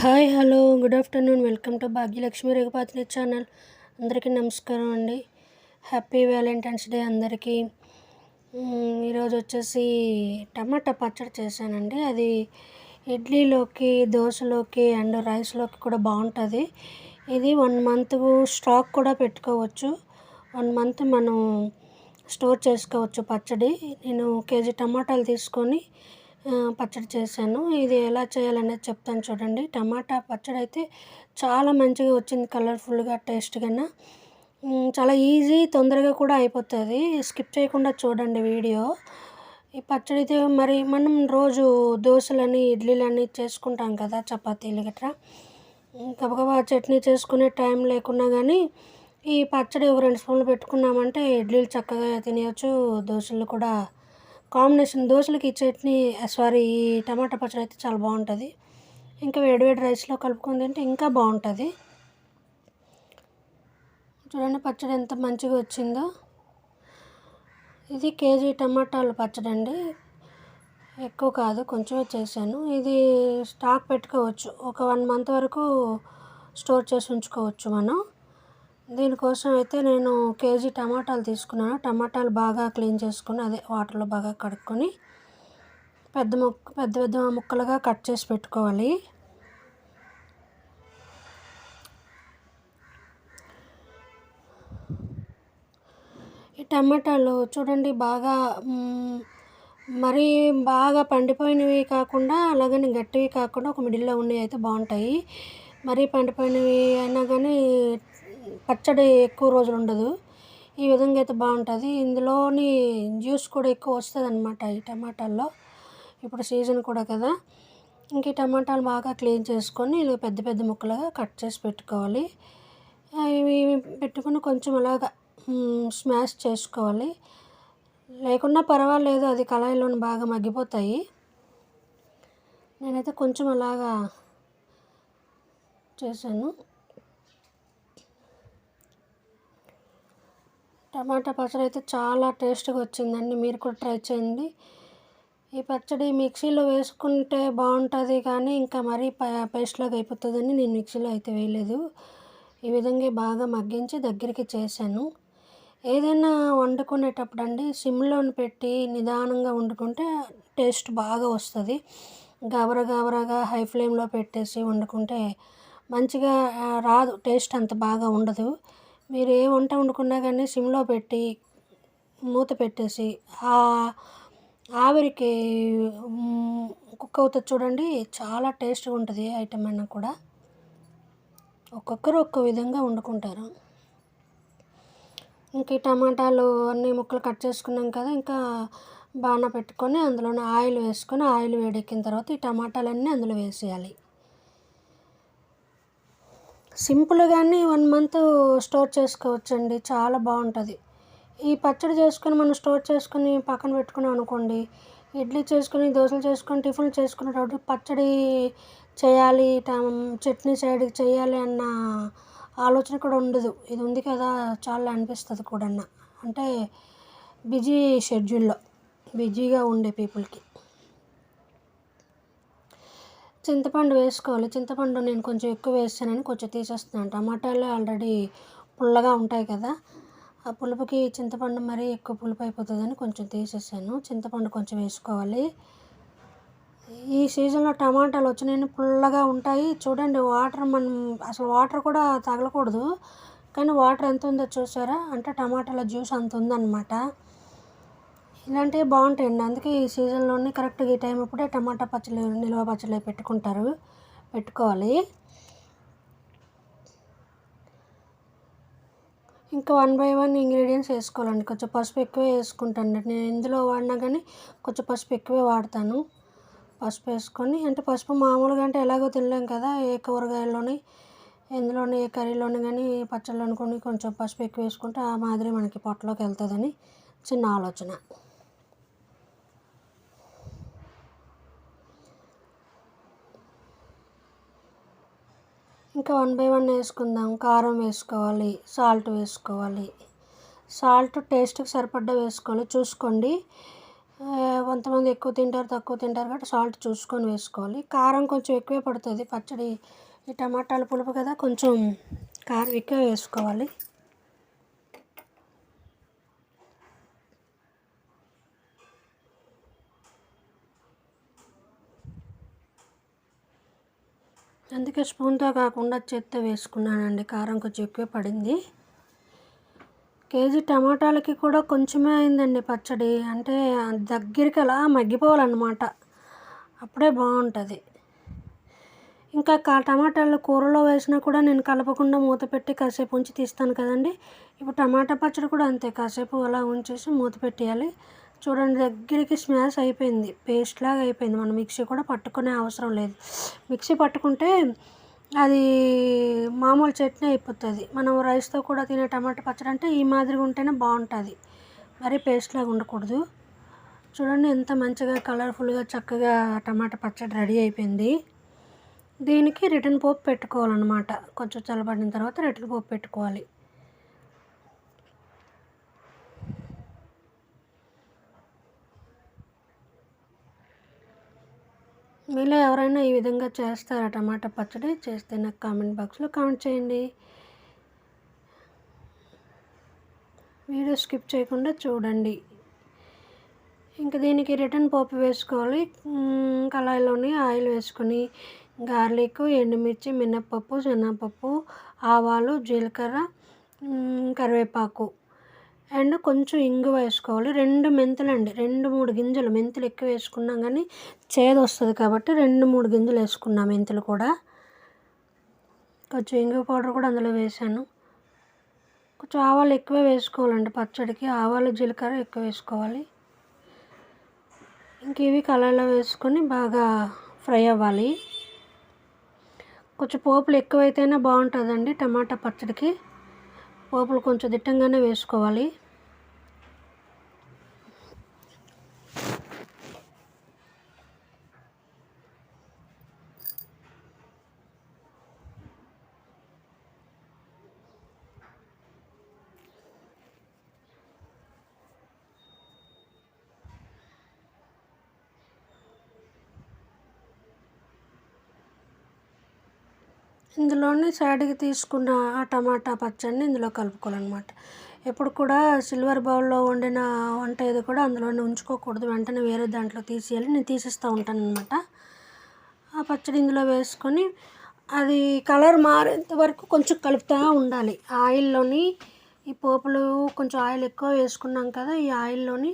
Hi hello good afternoon welcome to Bhagyalakshmi Regupatri channel. అందరికీ నమస్కారం అండి. హ్యాపీ వ్యాలంటైన్స్ డే అందరికీ. ఈరోజు వచ్చేసి టమాటా పచ్చడి చేశానండి. అది ఇడ్లీలోకి, దోశలోకి అండ్ రైస్లోకి కూడా బాగుంటుంది. ఇది 1 మంత్ స్టాక్ కూడా పెట్టుకోవచ్చు. 1 మంత్ మనం స్టోర్ చేసుకోవచ్చు పచ్చడి. నేను కేజీ టమాటాలు తీసుకొని పచ్చడి చేశాను. ఇది ఎలా చేయాలనేది చెప్తాను చూడండి. టమాటా పచ్చడి అయితే చాలా మంచిగా వచ్చింది, కలర్ఫుల్గా, టేస్ట్గా. చాలా ఈజీ, తొందరగా కూడా అయిపోతుంది. స్కిప్ చేయకుండా చూడండి వీడియో. ఈ పచ్చడి అయితే మరి మనం రోజు దోశలని, ఇడ్లీలని చేసుకుంటాం కదా, చపాతీలు గట్రా. గబగబా చట్నీ చేసుకునే టైం లేకున్నా కానీ ఈ పచ్చడి ఒక 2 స్పూన్లు పెట్టుకున్నామంటే ఇడ్లీలు చక్కగా తినేయచ్చు. దోశలు కూడా కాంబినేషన్, దోశలకి ఈ చట్నీ ఈ టమాటా పచ్చడి అయితే చాలా బాగుంటుంది. ఇంకా వేడివేడి రైస్లో కలుపుకొని తింటే ఇంకా బాగుంటుంది. చూడండి పచ్చడి ఎంత మంచిగా వచ్చిందో. ఇది కేజీ టమాటాలు పచ్చడి అండి, ఎక్కువ కాదు, కొంచెమే చేశాను. ఇది స్టాక్ పెట్టుకోవచ్చు, ఒక 1 మంత్ వరకు స్టోర్ చేసి ఉంచుకోవచ్చు మనం. దీనికోసం అయితే నేను కేజీ టమాటాలు తీసుకున్నాను. టమాటాలు బాగా క్లీన్ చేసుకొని, అదే వాటర్లో బాగా కడుక్కొని పెద్ద ముక్కలుగా కట్ చేసి పెట్టుకోవాలి. ఈ టమాటాలు చూడండి బాగా మరీ బాగా పండిపోయినవి కాకుండా, అలాగని గట్టివి కాకుండా ఒక మిడిల్లో ఉన్నవి అయితే బాగుంటాయి. మరీ పండిపోయినవి అయినా కానీ పచ్చడి ఎక్కువ రోజులు ఉండదు. ఈ విధంగా అయితే బాగుంటుంది. ఇందులోని జ్యూస్ కూడా ఎక్కువ వస్తుంది అన్నమాట ఈ టమాటాల్లో. ఇప్పుడు సీజన్ కూడా కదా. ఇంక ఈ టమాటాలు బాగా క్లీన్ చేసుకొని ఇలా పెద్ద ముక్కలుగా కట్ చేసి పెట్టుకోవాలి. ఇవి పెట్టుకుని కొంచెం అలాగా స్మాష్ చేసుకోవాలి. లేకున్నా పర్వాలేదు, అది కళాయిలోని బాగా మగ్గిపోతాయి. నేనైతే కొంచెం అలాగా చేశాను. టమాటా పచ్చడి అయితే చాలా టేస్ట్గా వచ్చిందండి. మీరు కూడా ట్రై చేయండి. ఈ పచ్చడి మిక్సీలో వేసుకుంటే బాగుంటుంది, కానీ ఇంకా మరీ పేస్ట్లాగా అయిపోతుందని నేను మిక్సీలో అయితే వేయలేదు. ఈ విధంగా బాగా మగ్గించి దగ్గరికి చేశాను. ఏదైనా వండుకునేటప్పుడు అండి సిమ్లోని పెట్టి నిదానంగా వండుకుంటే టేస్ట్ బాగా వస్తుంది. గాబరాగా హై ఫ్లేమ్లో పెట్టేసి వండుకుంటే మంచిగా రాదు, టేస్ట్ అంత బాగా ఉండదు. మీరు ఏ వంట వండుకున్నా కానీ సిమ్లో పెట్టి మూత పెట్టేసి ఆవిరికి కుక్ అవుతుంది చూడండి, చాలా టేస్ట్గా ఉంటుంది. ఏ ఐటమ్ అయినా కూడా ఒక్కొక్కరు ఒక్కో విధంగా వండుకుంటారు. ఇంక ఈ టమాటాలు అన్ని ముక్కలు కట్ చేసుకున్నాం కదా, ఇంకా బాణ పెట్టుకొని అందులోనే ఆయిల్ వేసుకొని, ఆయిల్ వేడెక్కిన తర్వాత ఈ టమాటాలన్నీ అందులో వేసేయాలి. సింపుల్గానే 1 మంత్ స్టోర్ చేసుకోవచ్చండి, చాలా బాగుంటుంది. ఈ పచ్చడి చేసుకొని మనం స్టోర్ చేసుకొని పక్కన పెట్టుకున్నాం అనుకోండి, ఇడ్లీ చేసుకొని, దోశలు చేసుకొని, టిఫిన్లు చేసుకునేటప్పుడు పచ్చడి చేయాలి, చట్నీ సైడ్కి చేయాలి అన్న ఆలోచన కూడా ఉండదు. ఇది ఉంది కదా చాలా అనిపిస్తుంది కూడా. అంటే బిజీ షెడ్యూల్లో బిజీగా ఉండే పీపుల్కి. చింతపండు వేసుకోవాలి. చింతపండు నేను కొంచెం ఎక్కువ వేసానని కొంచెం తీసేస్తున్నాను. టమాటాలు ఆల్రెడీ పుల్లగా ఉంటాయి కదా, ఆ పులుపుకి చింతపండు మరీ ఎక్కువ పులుపు అయిపోతుందని కొంచెం తీసేసాను. చింతపండు కొంచెం వేసుకోవాలి. ఈ సీజన్లో టమాటాలు వచ్చినాయి, పుల్లగా ఉంటాయి. చూడండి వాటర్, మనం అసలు వాటర్ కూడా తగలకూడదు, కానీ వాటర్ ఎంత ఉందో చూసారా, అంటే టమాటాల జ్యూస్ అంత ఉందన్నమాట. ఇలాంటివి బాగుంటాయండి. అందుకే ఈ సీజన్లోనే కరెక్ట్గా ఈ టైం అప్పుడే టమాటా పచ్చడి, నిల్వ పచ్చడి పెట్టుకోవాలి. ఇంకా 1 by 1 ఇంగ్రీడియంట్స్ వేసుకోవాలండి. కొంచెం పసుపు ఎక్కువే వేసుకుంటాను నేను. ఇందులో వాడినా కానీ కొంచెం పసుపు ఎక్కువే వాడతాను. పసుపు వేసుకొని, అంటే పసుపు మామూలుగా అంటే ఎలాగో తినలేం కదా, ఏ కూరగాయల్లోని, ఎందులోని, ఏ కర్రీలోని కానీ, పచ్చళ్ళలోని కొన్ని కొంచెం పసుపు ఎక్కువ వేసుకుంటే ఆ మాదిరి మనకి పొట్టలోకి వెళ్తుందని చిన్న ఆలోచన. ఇంకా 1 by 1 వేసుకుందాం. కారం వేసుకోవాలి, సాల్ట్ వేసుకోవాలి. సాల్ట్ టేస్ట్కి సరిపడ్డా వేసుకోవాలి, చూసుకోండి. కొంతమంది ఎక్కువ తింటారు, తక్కువ తింటారు కాబట్టి సాల్ట్ చూసుకొని వేసుకోవాలి. కారం కొంచెం ఎక్కువే పడుతుంది పచ్చడి, ఈ టమాటాలు పులుపు కదా, కొంచెం కారం ఎక్కువ వేసుకోవాలి. అందుకే స్పూన్తో కాకుండా చేత్తో వేసుకున్నానండి. కారం కొంచెం ఎక్కువ పడింది. కేజీ టమాటాలకి కూడా కొంచెమే అయిందండి పచ్చడి. అంటే దగ్గరికి అలా మగ్గిపోవాలన్నమాట, అప్పుడే బాగుంటుంది. ఇంకా టమాటాలు కూరలో వేసినా కూడా నేను కలపకుండా మూత పెట్టి కాసేపు ఉంచి తీస్తాను కదండి. ఇప్పుడు టమాటా పచ్చడి కూడా అంతే, కాసేపు అలా ఉంచేసి మూత పెట్టేయాలి. చూడండి, దగ్గరికి స్మాష్ అయిపోయింది, పేస్ట్ లాగా అయిపోయింది. మనం మిక్సీ కూడా పట్టుకునే అవసరం లేదు. మిక్సీ పట్టుకుంటే అది మామూలు చట్నీ అయిపోతుంది. మనం రైస్తో కూడా తినే టమాటా పచ్చడి అంటే ఈ మాదిరిగా ఉంటేనే బాగుంటుంది, మరీ పేస్ట్ లాగా ఉండకూడదు. చూడండి ఎంత మంచిగా కలర్ఫుల్గా చక్కగా టమాటా పచ్చడి రెడీ అయిపోయింది. దీనికి రిటర్న్ పోపు పెట్టుకోవాలన్నమాట. కొంచెం చల్లబడిన తర్వాత రిటర్న్ పోపు పెట్టుకోవాలి. మీలో ఎవరైనా ఈ విధంగా చేస్తారా టమాటా పచ్చడి? చేస్తే నాకు కామెంట్ బాక్స్లో కామెంట్ చేయండి. వీడియో స్కిప్ చేయకుండా చూడండి. ఇంకా దీనికి రిటర్న్ పోపు వేసుకోవాలి. కళాయిలోని ఆయిల్ వేసుకొని గార్లిక్, ఎండుమిర్చి, మినప్పప్పు, శనగపప్పు, ఆవాలు, జీలకర్ర, కరివేపాకు అండ్ కొంచెం ఇంగువ వేసుకోవాలి. 2 మెంతులు అండి, 2-3 గింజలు. మెంతులు ఎక్కువ వేసుకున్నాం కానీ చేదు వస్తుంది కాబట్టి 2-3 గింజలు వేసుకున్నాం మెంతులు కూడా. కొంచెం ఇంగువ పౌడర్ కూడా అందులో వేసాను. కొంచెం ఆవాలు ఎక్కువ వేసుకోవాలండి పచ్చడికి, ఆవాలు జీలకర్ర ఎక్కువ వేసుకోవాలి. ఇంక ఇవి కళాయిలో వేసుకొని బాగా ఫ్రై అవ్వాలి. కొంచెం పోపులు ఎక్కువైతేనే బాగుంటుందండి టమాటా పచ్చడికి. పోపులు కొంచెం దిట్టంగానే వేసుకోవాలి. ఇందులోని సైడ్కి తీసుకున్న ఆ టమాటా పచ్చడిని ఇందులో కలుపుకోవాలన్నమాట. ఎప్పుడు కూడా సిల్వర్ బౌల్లో వండిన వంట ఏది కూడా అందులోనే ఉంచుకోకూడదు, వెంటనే వేరే దాంట్లో తీసేయాలి. నేను తీసిస్తూ ఉంటాను అనమాట. ఆ పచ్చడి ఇందులో వేసుకొని అది కలర్ మారేంత వరకు కొంచెం కలుపుతూ ఉండాలి. ఆయిల్లోని ఈ పోపులు కొంచెం ఆయిల్ ఎక్కువ వేసుకున్నాం కదా, ఈ ఆయిల్లోని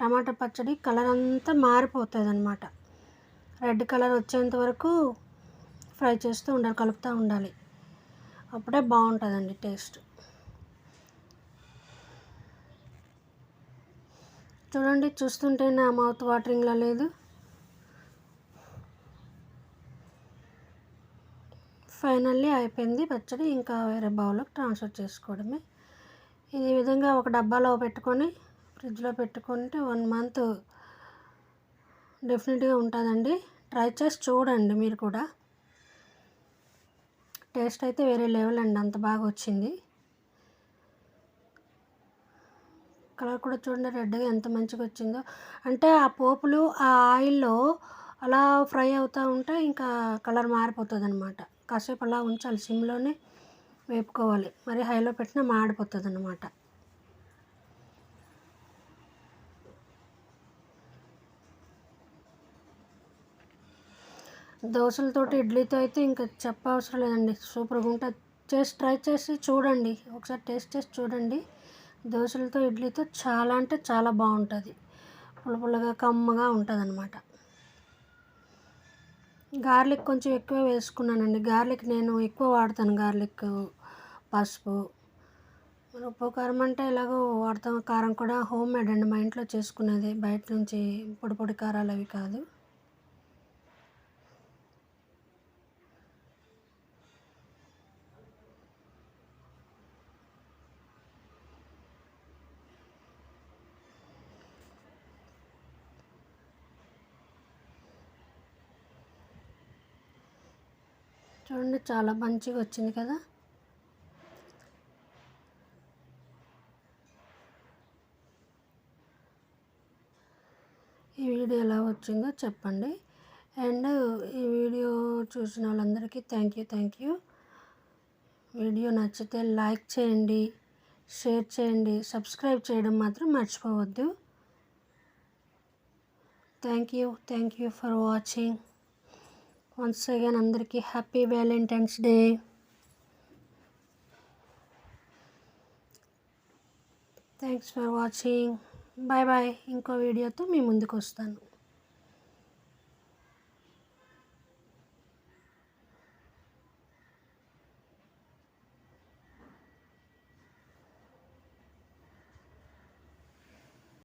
టమాటా పచ్చడి కలర్ అంతా మారిపోతుంది అనమాట. రెడ్ కలర్ వచ్చేంత వరకు ఫ్రై చేస్తూ ఉండాలి, కలుపుతూ ఉండాలి. అప్పుడే బాగుంటుందండి టేస్ట్. చూడండి, చూస్తుంటే నా మౌత్ వాటరింగ్లా లేదు. ఫైనల్లీ అయిపోయింది పచ్చడి. ఇంకా వేరే బౌల్లోకి ట్రాన్స్ఫర్ చేసుకోవడమే. ఈ విధంగా ఒక డబ్బాలో పెట్టుకొని ఫ్రిడ్జ్లో పెట్టుకుంటే 1 మంత్ డెఫినెట్గా ఉంటుందండి. ట్రై చేసి చూడండి మీరు కూడా. టేస్ట్ అయితే వేరే లెవెల్ అండి, అంత బాగా వచ్చింది. కలర్ కూడా చూడండి రెడ్గా ఎంత మంచిగా వచ్చిందో. అంటే ఆ పోపులు ఆ ఆయిల్లో అలా ఫ్రై అవుతూ ఉంటే ఇంకా కలర్ మారిపోతుంది అనమాట. కాసేపు అలా ఉంచాలి, సిమ్లోనే వేపుకోవాలి, మరి హైలో పెట్టినా మాడిపోతుంది అనమాట. దోశలతోటి ఇడ్లీతో అయితే ఇంకా చెప్పవసరం లేదండి, సూపర్గా ఉంటుంది. ట్రై చేసి చూడండి, ఒకసారి టేస్ట్ చేసి చూడండి. దోశలతో ఇడ్లీతో చాలా అంటే చాలా బాగుంటుంది, పుల్లగా కమ్మగా ఉంటుంది అన్నమాట. గార్లిక్ కొంచెం ఎక్కువ వేసుకున్నానండి. గార్లిక్ నేను ఎక్కువ వాడతాను, గార్లిక్, పసుపు, ఉప్పు, కారం అంటే ఎలాగో వాడతాం. కారం కూడా హోమ్ మేడ్ అండి, మా ఇంట్లో చేసుకునేది, బయట నుంచి పొడి కారాలు అవి కాదు. చూడండి చాలా మంచిగా వచ్చింది కదా. వచ్చిందో చెప్పండి. అండ్ ఈ వీడియో చూసిన వాళ్ళందరికీ థ్యాంక్ యూ. వీడియో నచ్చితే లైక్ చేయండి, షేర్ చేయండి, సబ్స్క్రైబ్ చేయడం మాత్రం మర్చిపోవద్దు. Thank you for watching. Once again అందరికీ happy Valentine's day. Thanks for watching. Bye bye. ఇంకో వీడియోతో మీ ముందుకు వస్తాను.